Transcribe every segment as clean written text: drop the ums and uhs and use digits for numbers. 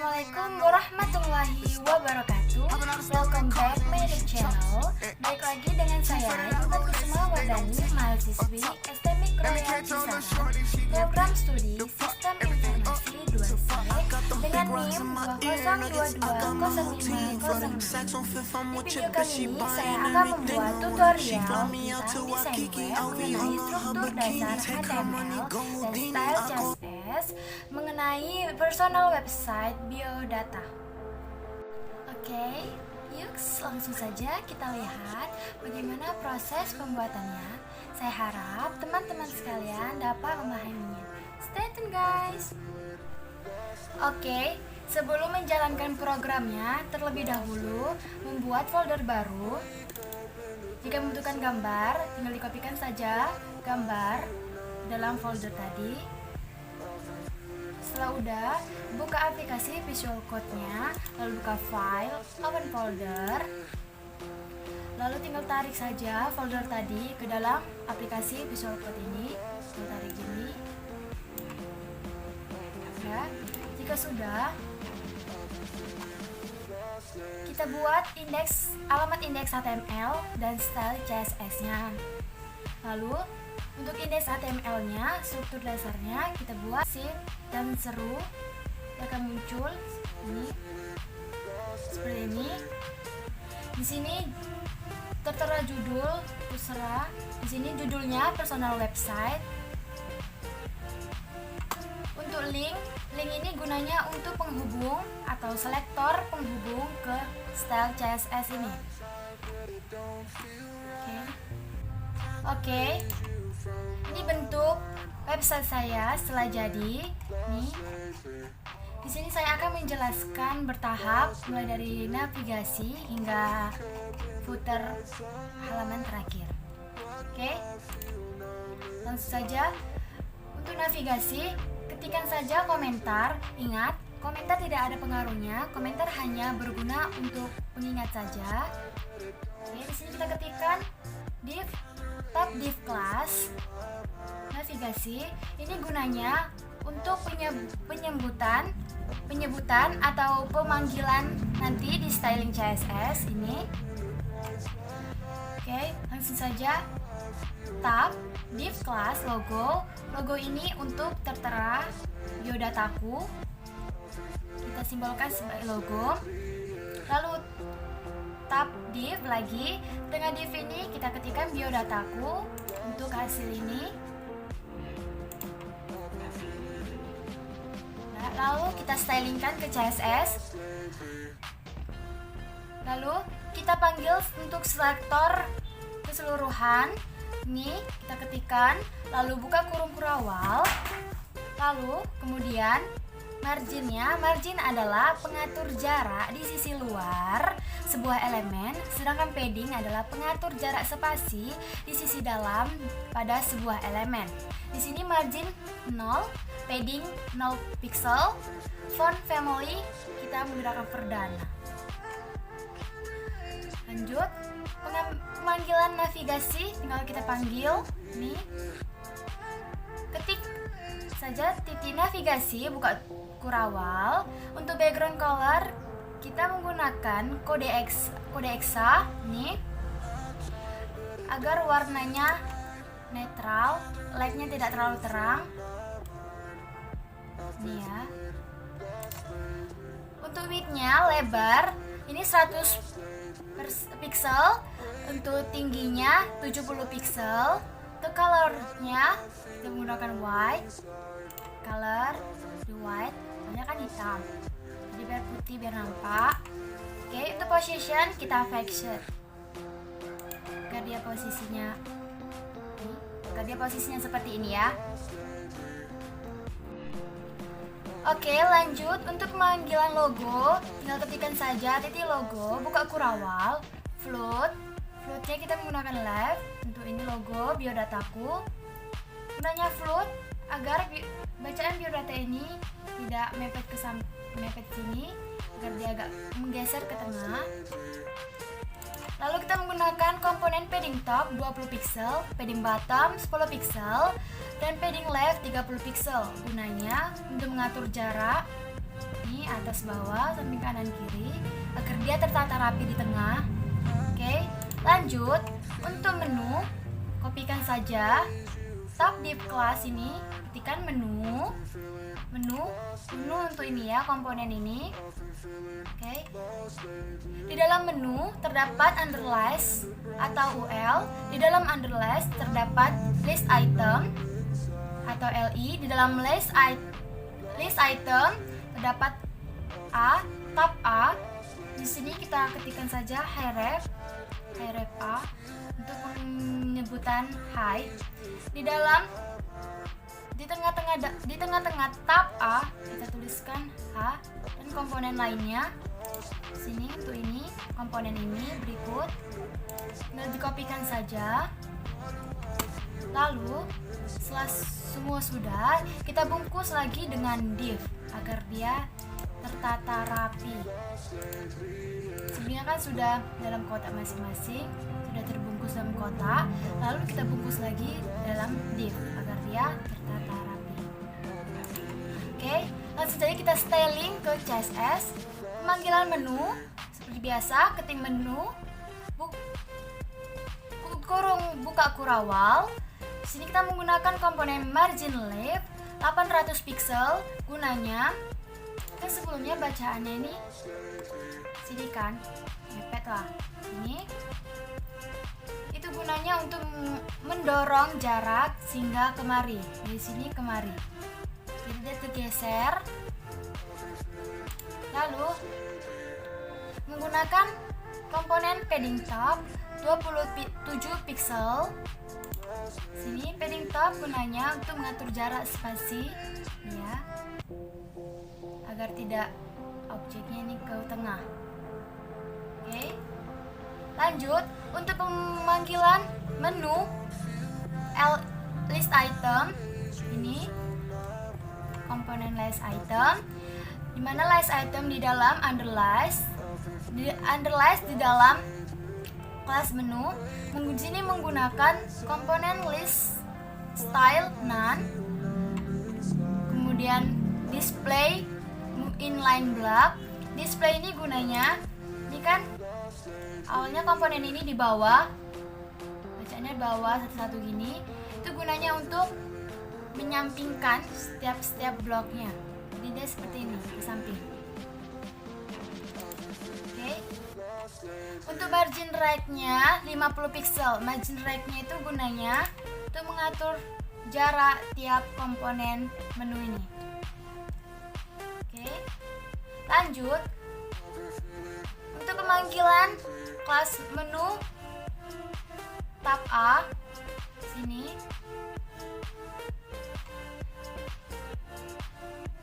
Assalamualaikum warahmatullahi wabarakatuh. Welcome back my channel. Baik lagi dengan saya Yubat Kusuma Wardani, mahasiswi STM Kroya Cisaran, program studi Sistem Informasi 2C dengan NIM 2022050. Di video kali ini saya akan membuat tutorial tentang desain web mengenai struktur dasar HTML dan style CSS mengenai personal website biodata. Oke, yuk langsung saja kita lihat bagaimana proses pembuatannya. Saya harap teman-teman sekalian dapat memahaminya. Stay tune guys. Oke, sebelum menjalankan programnya, terlebih dahulu membuat folder baru. Jika membutuhkan gambar, tinggal dikopikan saja gambar dalam folder tadi. Setelah udah, buka aplikasi Visual Code-nya, lalu buka file, open folder. Lalu tinggal tarik saja folder tadi ke dalam aplikasi Visual Code ini. Tinggal tarik gini. Ya, jika sudah, kita buat alamat indeks HTML dan style CSS-nya. Lalu untuk indeks HTML-nya, struktur dasarnya kita buat shift dan seru, akan muncul ini seperti ini. Di sini tertera judul terserah. Di sini judulnya personal website. Untuk link ini gunanya untuk penghubung atau selektor penghubung ke style CSS ini. Oke. Ini bentuk website saya setelah jadi. Nih. Di sini saya akan menjelaskan bertahap mulai dari navigasi hingga footer halaman terakhir. Oke. Langsung saja untuk navigasi, ketikkan saja komentar. Ingat, komentar tidak ada pengaruhnya. Komentar hanya berguna untuk pengingat saja. Oke, di sini kita ketikkan div tab div class. Navigasi ini gunanya untuk penyebutan atau pemanggilan nanti di styling CSS ini. Oke, langsung saja tab div class logo. Logo ini untuk tertera biodataku. Kita simbolkan sebagai logo. Lalu tab div lagi. Dengan div ini kita ketikkan biodataku untuk hasil ini. Lalu kita stylingkan ke CSS. Lalu kita panggil untuk selektor keseluruhan. Ini kita ketikkan, lalu buka kurung kurawal. Lalu kemudian marginnya, margin adalah pengatur jarak di sisi luar sebuah elemen, sedangkan padding adalah pengatur jarak spasi di sisi dalam pada sebuah elemen. Di sini margin 0, padding 0 pixel, font family kita menggunakan Verdana. Lanjut, pemanggilan navigasi tinggal kita panggil nih. Ketik saja titik navigasi, buka kurawal. Untuk background color kita menggunakan kode hexa nih agar warnanya netral, lightnya tidak terlalu terang. Nih ya. Untuk widthnya lebar ini 100 pixel, untuk tingginya 70 pixel. Untuk colornya kita menggunakan white color, di white banyak kan hitam, jadi biar putih biar nampak. Oke, untuk position kita fashion agar dia posisinya seperti ini ya. Oke, lanjut untuk pemanggilan logo, tinggal ketikkan saja titik logo, buka kurawal, floatnya kita menggunakan left. Untuk ini logo biodataku, gunanya float agar bacaan biodata ini tidak mepet sini, agar dia agak menggeser ke tengah. Lalu kita menggunakan komponen padding top 20 pixel, padding bottom 10 pixel, dan padding left 30 pixel. Gunanya untuk mengatur jarak Ini atas bawah, samping kanan kiri, agar dia tertata rapi di tengah. Oke, lanjut untuk menu, kopikan saja tab div class ini, ketikkan menu untuk ini ya, komponen ini. Oke, di dalam menu terdapat underlist atau UL. Di dalam underlist terdapat list item atau LI. Di dalam list item terdapat tab A. Di sini kita ketikkan saja href A untuk penyebutan height. Di tengah-tengah tab A kita tuliskan H dan komponen lainnya. Sini untuk ini, komponen ini berikut. Nah, dikopikan saja. Lalu setelah semua sudah, kita bungkus lagi dengan div agar dia tertata rapi. Sebenarnya kan sudah dalam kotak masing-masing, sudah terbungkus dalam kotak. Lalu kita bungkus lagi dalam div agar dia tertata rapi. Oke, langsung saja kita styling ke CSS. Pemanggilan menu seperti biasa, ketik menu, buka kurawal. Di sini kita menggunakan komponen margin left 800 pixel. Gunanya, kan sebelumnya bacaannya ini sini kan, mepet lah. Ini itu gunanya untuk mendorong jarak sehingga kemari, dari sini kemari. Jadi dia tergeser. Lalu menggunakan komponen padding top 27 pixel. Sini padding top gunanya untuk mengatur jarak spasi ya, agar tidak objeknya ini ke tengah. Oke, lanjut untuk pemanggilan menu list item. Ini komponen list item, dimana list item di dalam underlist di dalam kelas menu. Di sini menggunakan komponen list style none, kemudian display inline block. Display ini gunanya, ini kan awalnya komponen ini di bawah, bacanya bawah satu-satu gini. Itu gunanya untuk menyampingkan setiap bloknya. Jadi dia seperti ini ke samping. Oke. Untuk margin right-nya 50 pixel. Margin right-nya itu gunanya untuk mengatur jarak tiap komponen menu ini. Oke. Lanjut. Untuk pemanggilan kelas menu tab A sini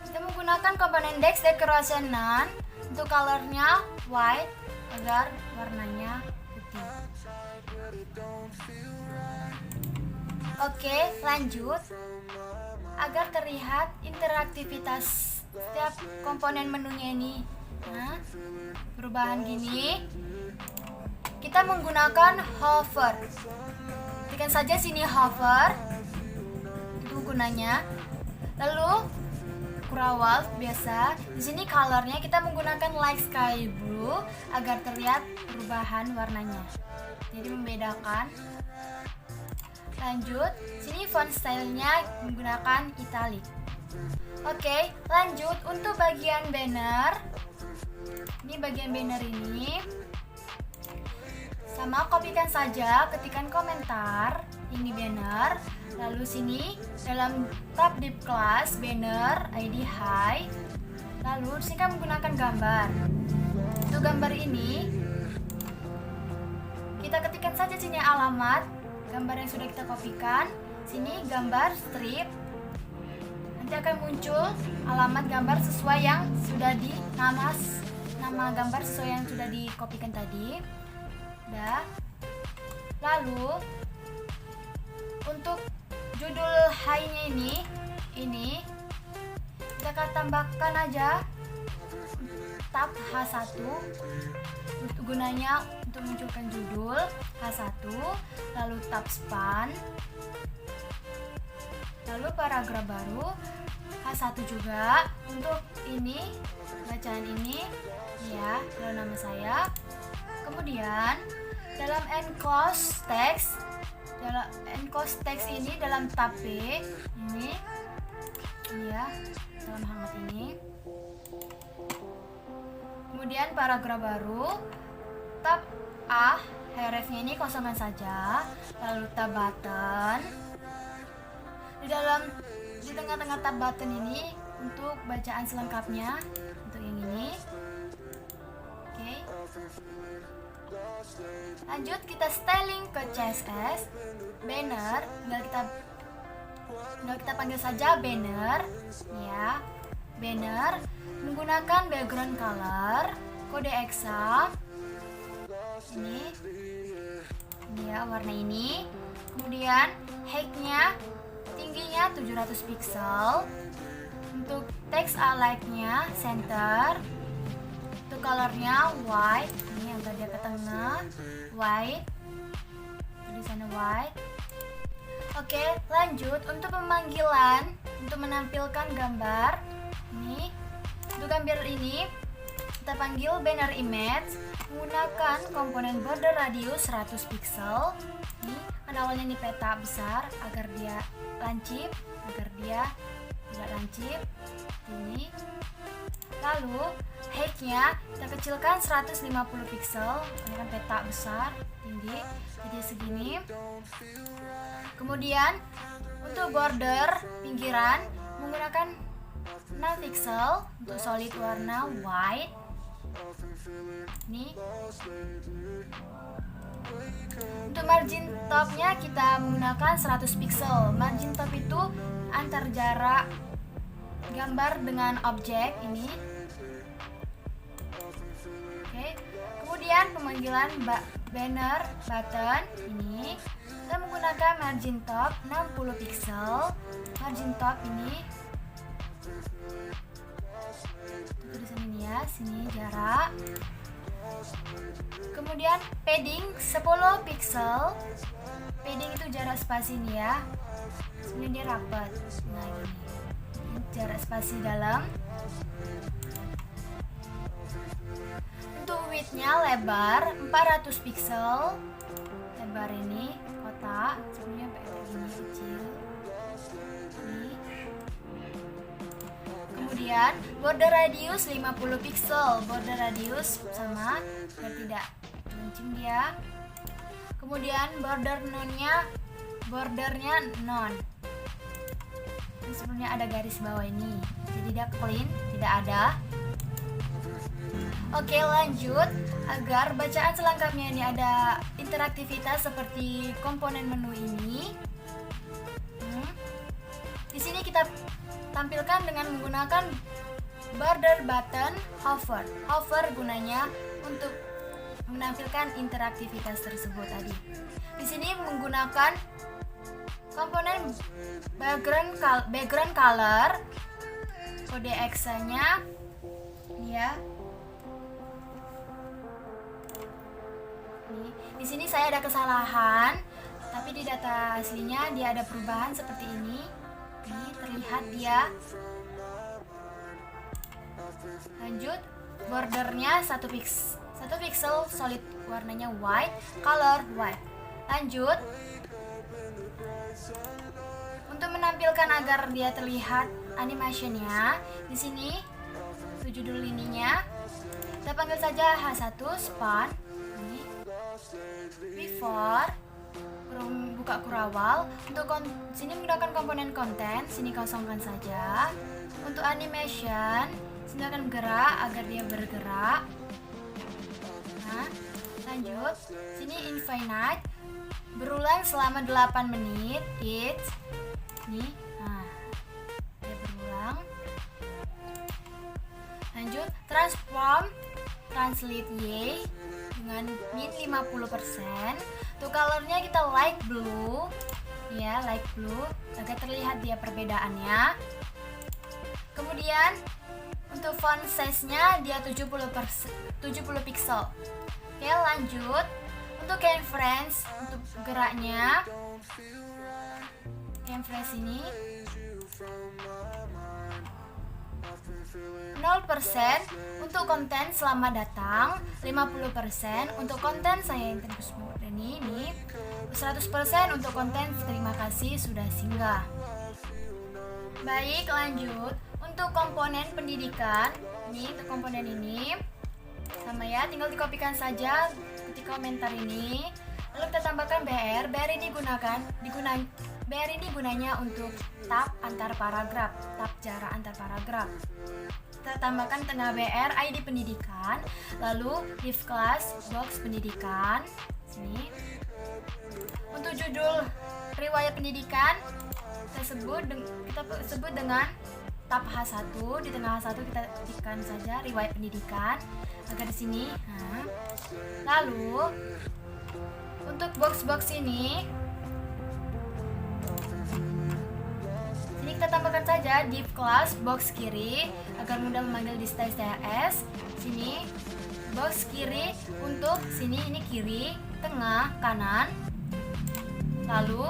kita menggunakan komponen text decoration none. Untuk colornya white agar warnanya putih. Oke, lanjut. Agar terlihat interaktivitas setiap komponen menunya ini, perubahan gini, kita menggunakan hover. Tekan saja sini hover, itu gunanya. Lalu kurawal biasa. Di sini colornya kita menggunakan light sky blue agar terlihat perubahan warnanya. Jadi membedakan. Lanjut, sini font stylenya menggunakan italic. Oke, lanjut untuk bagian banner. Ini bagian banner ini. Sama, kopikan saja, ketikkan komentar. Ini banner. Lalu sini dalam tab div class banner ID high. Lalu sini kan menggunakan gambar. Untuk gambar ini kita ketikkan saja sini alamat gambar yang sudah kita kopikan. Sini gambar strip. Nanti akan muncul alamat gambar sesuai yang sudah di nama gambar sesuai yang sudah dikopikan tadi. Udah. Lalu untuk judul high-nya ini kita akan tambahkan aja tab H1 gunanya untuk munculkan judul H1, lalu tab span, Lalu paragraf baru H1 juga. Untuk ini bacaan ini ya, lalu nama saya. Kemudian dalam enclosed text, ini dalam tab B ini ya, dalam halaman ini. Kemudian paragraf baru tab A, hrefnya ini kosongkan saja. Lalu tab button. Di tengah-tengah tab button ini untuk bacaan selengkapnya untuk yang ini. Oke. Lanjut kita styling ke CSS. Banner, tinggal kita panggil saja banner ya. Banner menggunakan background color kode hexa ini ya, warna ini. Kemudian height-nya, tingginya 700 pixel. Untuk text align-nya center. Untuk colornya white, ini agak dia ke tengah, white. Di sana white. Oke, lanjut untuk pemanggilan, untuk menampilkan gambar. Ini untuk gambar ini kita panggil banner image menggunakan komponen border radius 100 pixel. Ini kan awalnya ini peta besar agar dia lancip, agar dia tidak lancip. Ini. Lalu height-nya kita kecilkan 150 pixel. Ini kan peta besar, tinggi, jadi segini. Kemudian untuk border pinggiran menggunakan 0 pixel untuk solid warna white. Ini. Untuk margin topnya kita menggunakan 100 pixel. Margin top itu antar jarak gambar dengan objek ini. Oke. Kemudian pemanggilan banner button ini kita menggunakan margin top 60 pixel. Margin top ini tulisan ini ya, sini jarak. Kemudian padding 10 pixel. Padding itu jarak spasi ini ya. Sebenarnya dia rapat. Nah ini jarak spasi dalam. Untuk width-nya lebar 400 pixel. Lebar ini kotak, sebenarnya kayak gini kecil. Ini. Kemudian border radius 50 pixel. Border radius sama biar tidak mencim dia. Kemudian bordernya non. Ini sebenarnya ada garis bawah ini, jadi dia clean, tidak ada. Oke, lanjut. Agar bacaan selengkapnya ini ada interaktivitas seperti komponen menu ini. Di sini kita tampilkan dengan menggunakan border button hover. Hover gunanya untuk menampilkan interaktivitas tersebut tadi. Di sini menggunakan komponen background color, kode hexa-nya ya. Di sini saya ada kesalahan, tapi di data aslinya dia ada perubahan seperti ini. Ini terlihat dia. Lanjut, bordernya 1 pixel solid warnanya white, color white. Lanjut, untuk menampilkan agar dia terlihat animationnya, di sini judul ininya kita panggil saja H1 span. Ini before buka kurawal. Untuk sini menggunakan komponen konten, sini kosongkan saja. Untuk animation, sini akan bergerak agar dia bergerak. Nah, lanjut, sini infinite berulang selama 8 menit. Nih, nah, dia berulang. Lanjut, transform translate Y dengan min 50%. Untuk colornya kita light blue ya, light blue agar terlihat dia perbedaannya. Kemudian untuk font size-nya dia 70 pixel. Oke, lanjut. Untuk keyframes, untuk geraknya keyframes ini 0% untuk konten selamat datang, 50% untuk konten saya yang terus ini, 100% untuk konten terima kasih sudah singgah. Baik, lanjut. Untuk komponen pendidikan, ini untuk komponen ini sama ya, tinggal dikopikan saja di komentar ini. Lalu kita tambahkan BR. BR ini gunanya untuk tab antar paragraf, tab jarak antar paragraf. Kita tambahkan tengah BR ID pendidikan, lalu div class box pendidikan. Sini. Untuk judul riwayat pendidikan kita sebut dengan tab H1. Di tengah H1 kita ketikkan saja riwayat pendidikan agar di sini. Nah. Lalu untuk box-box ini kita tambahkan saja div class box kiri agar mudah memanggil di style CSS. Sini box kiri untuk sini, ini kiri, tengah, kanan. Lalu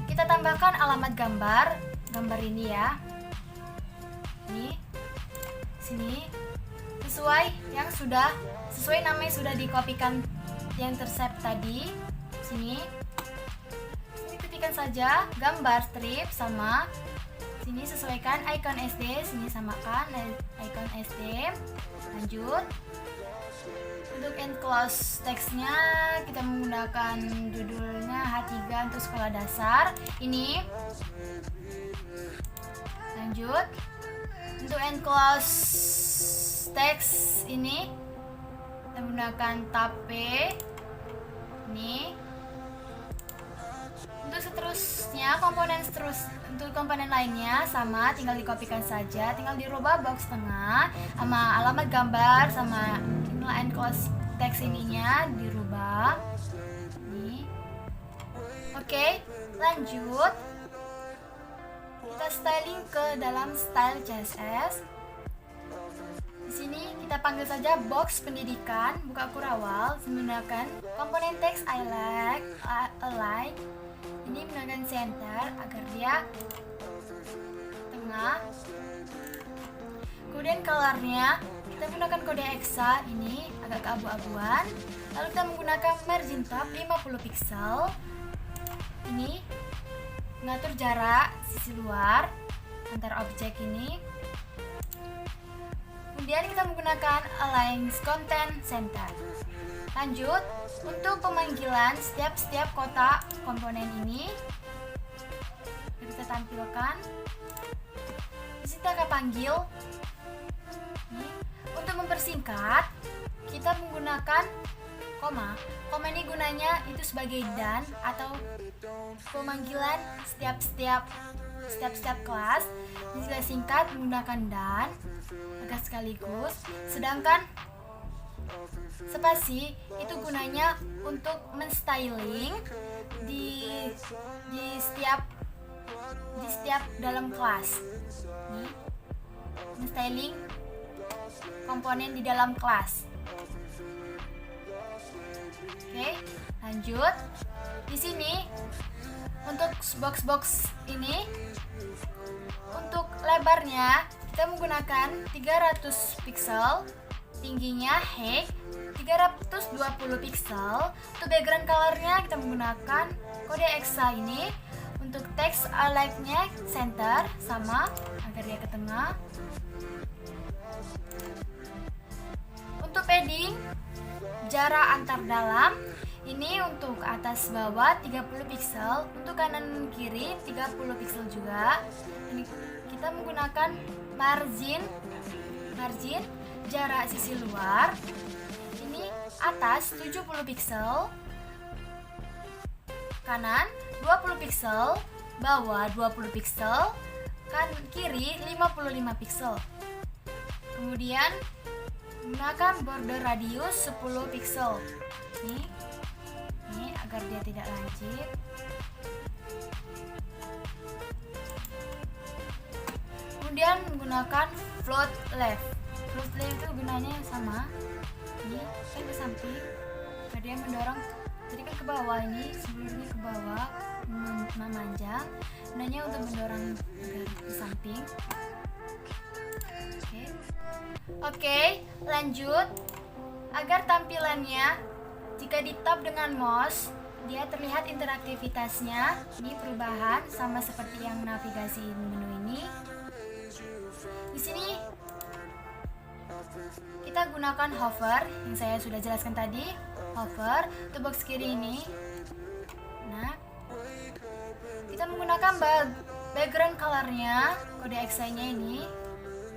kita tambahkan alamat gambar ini ya. Ini sini sesuai namanya sudah dikopikan yang tersave tadi. Sini ketikkan saja gambar strip sama sini sesuaikan icon SD, sini samakan icon SD. Lanjut. Untuk enclose teksnya kita menggunakan judulnya H3 untuk sekolah dasar. Ini. Lanjut. Untuk enclose teks ini kita menggunakan tab P. Ini. Untuk seterusnya untuk komponen lainnya sama, tinggal dikopikan saja, tinggal dirubah box tengah sama alamat gambar sama inilah enclose teks ininya dirubah. Ini. Oke, lanjut. Kita styling ke dalam style CSS. Di sini kita panggil saja box pendidikan, buka kurawal, menggunakan komponen teks align. Ini menggunakan center agar dia tengah. Kemudian colornya kita menggunakan kode hexa, ini agak keabu-abuan. Lalu kita menggunakan margin top 50 pixel. Ini mengatur jarak sisi luar antara objek ini. Kemudian kita menggunakan align content center. Lanjut, untuk pemanggilan setiap kotak komponen ini kita tampilkan. Di sini kita akan panggil. Ini. Untuk mempersingkat, kita menggunakan koma. Koma ini gunanya itu sebagai dan atau pemanggilan setiap kelas. Ini kita singkat menggunakan dan agar sekaligus. Sedangkan spasi itu gunanya untuk menstyling di setiap dalam kelas. Nih, menstyling komponen di dalam kelas. Oke, lanjut. Di sini untuk box ini untuk lebarnya kita menggunakan 300 pixel, tingginya height 320 pixel. Untuk background colornya kita menggunakan kode hexa ini. Untuk teks align-nya center sama agar dia ke tengah. Untuk padding jarak antar dalam ini untuk atas bawah 30 pixel, untuk kanan kiri 30 pixel juga. Ini kita menggunakan margin jarak sisi luar. Ini atas 70 pixel, kanan 20 pixel, bawah 20 pixel, kiri 55 pixel. Kemudian gunakan border radius 10 pixel. Ini agar dia tidak lancip. Kemudian menggunakan float left. Float left itu gunanya sama. Ini kan ke samping, agar dia mendorong. Jadi kan ke bawah, ini seluruhnya ke bawah memanjang. Gunanya untuk mendorong agar ke samping. Oke, lanjut. Agar tampilannya jika di tap dengan mouse, dia terlihat interaktivitasnya. Ini perubahan sama seperti yang navigasi menu ini. Di sini kita gunakan hover yang saya sudah jelaskan tadi. Hover untuk box kiri ini. Nah, kita menggunakan background colornya, kode XI-nya ini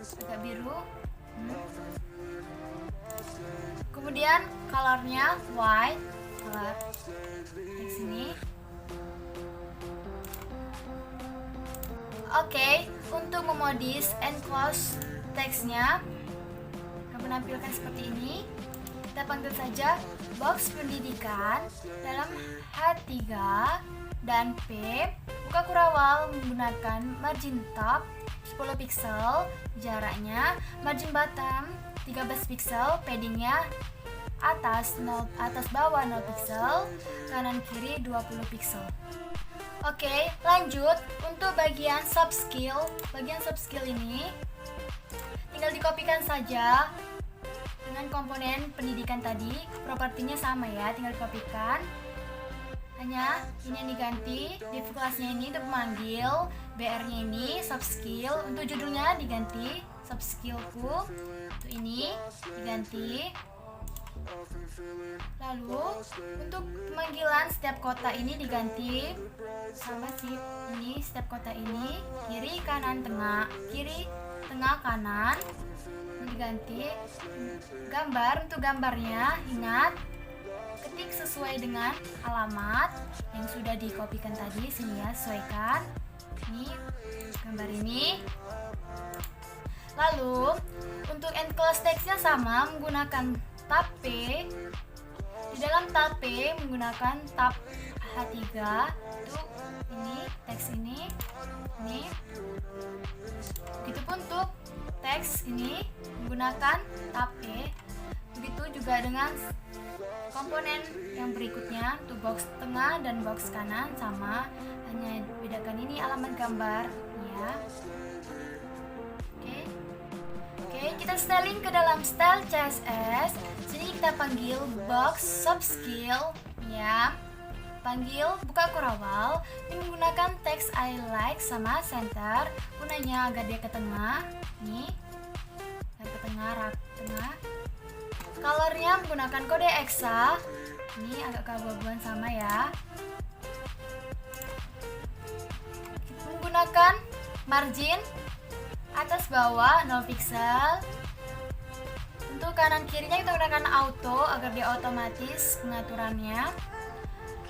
agak biru. Kemudian colornya white, color di sini. Oke, untuk memodis and close teksnya akan menampilkan seperti ini. Kita panggil saja box pendidikan dalam H3 dan P. Buka kurawal menggunakan margin top 10 pixel, jaraknya margin bottom 13 pixel, paddingnya atas bawah 0 pixel, kanan kiri 20 pixel. Oke, lanjut untuk bagian subskill. Bagian subskill ini tinggal dikopikan saja dengan komponen pendidikan tadi. Propertinya sama ya, tinggal dikopikan. Hanya ini yang diganti, div kelasnya ini untuk memanggil, BR-nya ini subskill, untuk judulnya diganti subskillku, untuk ini diganti. Lalu untuk pemanggilan setiap kota ini diganti sama sih, ini setiap kota ini kiri kanan tengah, kiri tengah kanan diganti. Gambar, untuk gambarnya ingat ketik sesuai dengan alamat yang sudah dikopikan tadi. Sini ya, sesuaikan ini gambar ini. Lalu untuk enclose text-nya sama, menggunakan tab P. Di dalam tab P menggunakan tab H3 untuk ini teks ini. Begitupun untuk teks ini menggunakan tab P. Begitu juga dengan komponen yang berikutnya, untuk box tengah dan box kanan sama, hanya bedakan ini alamat gambar ya. Oke, kita styling ke dalam style CSS. Sini kita panggil box subskill ya. Panggil buka kurawal. Ini menggunakan text I like sama center. Gunanya agar dia ke tengah. Nih, ke tengah. Colornya menggunakan kode hexa. Ini agak keabu-abuan sama ya. Menggunakan margin atas bawah 0 pixel. Untuk kanan kirinya kita gunakan auto agar dia otomatis pengaturannya.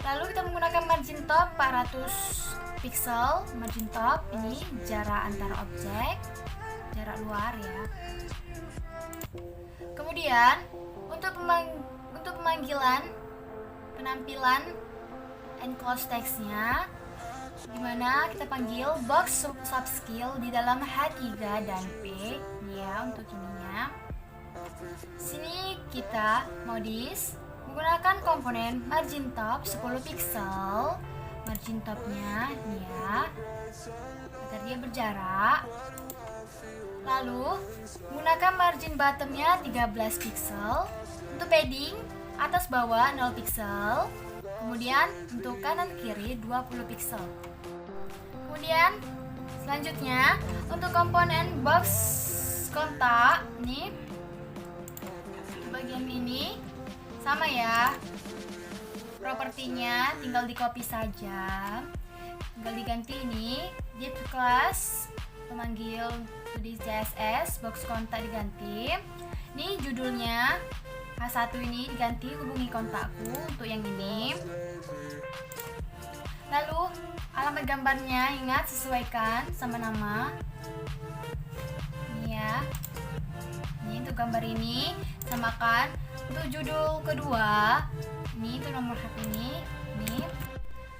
Lalu kita menggunakan margin top 400 pixel. Margin top ini jarak antara objek, jarak luar ya. Kemudian untuk pemanggilan penampilan enclose text-nya, dimana kita panggil box subskill di dalam H3 dan P ya, untuk ininya. Sini kita modis menggunakan komponen margin top 10 pixel. Margin topnya ini ya, agar dia berjarak. Lalu menggunakan margin bottomnya 13 pixel. Untuk padding atas bawah 0 pixel. Kemudian untuk kanan kiri 20 pixel. Kemudian selanjutnya untuk komponen box kontak nih, bagian ini sama ya, propertinya tinggal di copy saja, tinggal diganti ini div class pemanggil di CSS, box kontak diganti. Ini judulnya H1 ini diganti hubungi kontakku, untuk yang ini. Lalu alamat gambarnya ingat sesuaikan sama nama. Ini ya. Ini untuk gambar ini samakan. Untuk judul kedua, ini itu nomor HP ini.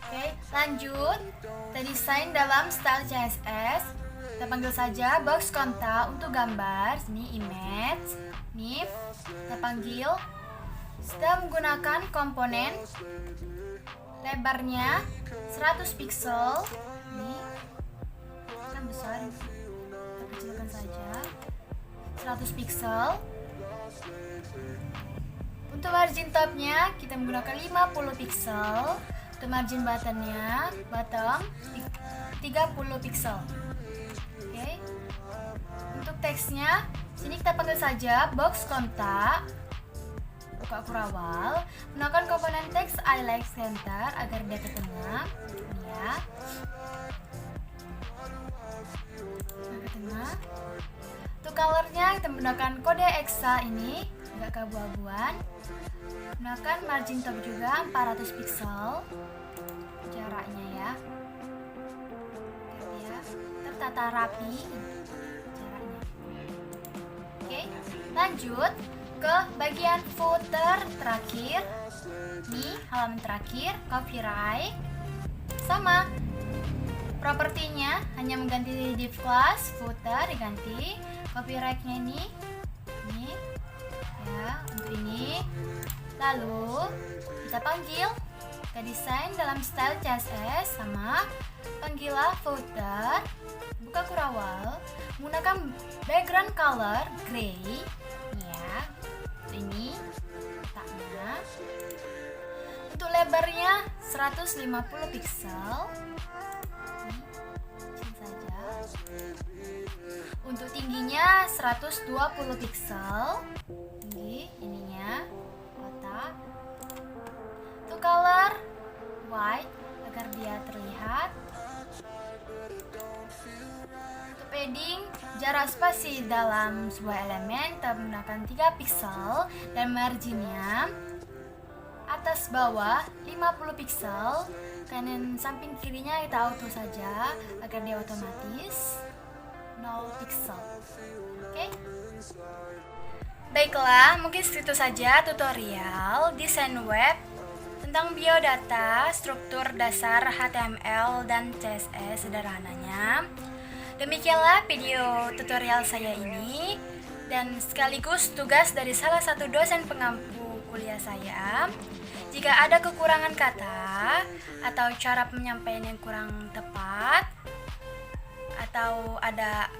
Oke, lanjut. Kita desain dalam style CSS. Kita panggil saja box kontak untuk gambar. Sini image. Nih, kita panggil. Kita menggunakan komponen lebarnya 100 pixel. Ini kan besar, kita kecilkan saja 100 pixel. Untuk margin topnya kita menggunakan 50 pixel. Untuk margin bottomnya 30 pixel. Oke. Untuk teksnya sini kita panggil saja box kontak. Buka kurawal. Gunakan komponen teks I like center agar dia ke tengah. Ini ya. Ke tengah. Untuk colornya kita menggunakan kode hexa ini, agak keabu-abuan. Gunakan margin top juga 400 pixel. Jaraknya ya. Tertata rapi jaraknya. Oke, lanjut ke bagian footer terakhir. Nih, halaman terakhir, copyright. Sama. Propertinya hanya mengganti div class, footer diganti, copyright-nya ini ya, untuk ini. Lalu kita panggil ke desain dalam style CSS, sama panggillah footer, buka kurawal, menggunakan background color gray ya. Ini letaknya. Untuk lebarnya 150 pixel. Untuk tingginya 120 pixel. Tinggi ininya kotak. Untuk color white agar dia terlihat. Untuk padding, jarak spasi dalam sebuah elemen kita menggunakan 3 pixel dan marginnya atas bawah 50 pixel. Kanan samping kirinya kita auto saja agar dia otomatis 0 pixel. Oke. Baiklah, mungkin segitu saja tutorial desain web tentang biodata, struktur dasar HTML dan CSS sederhananya. Demikianlah video tutorial saya ini dan sekaligus tugas dari salah satu dosen pengampu kuliah saya. Jika ada kekurangan kata atau cara penyampaian yang kurang tepat atau ada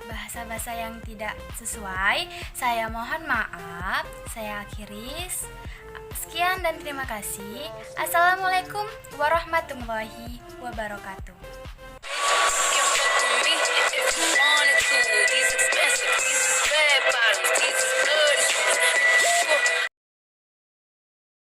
bahasa-bahasa yang tidak sesuai, saya mohon maaf. Saya akhiri. Sekian dan terima kasih. Assalamualaikum warahmatullahi wabarakatuh.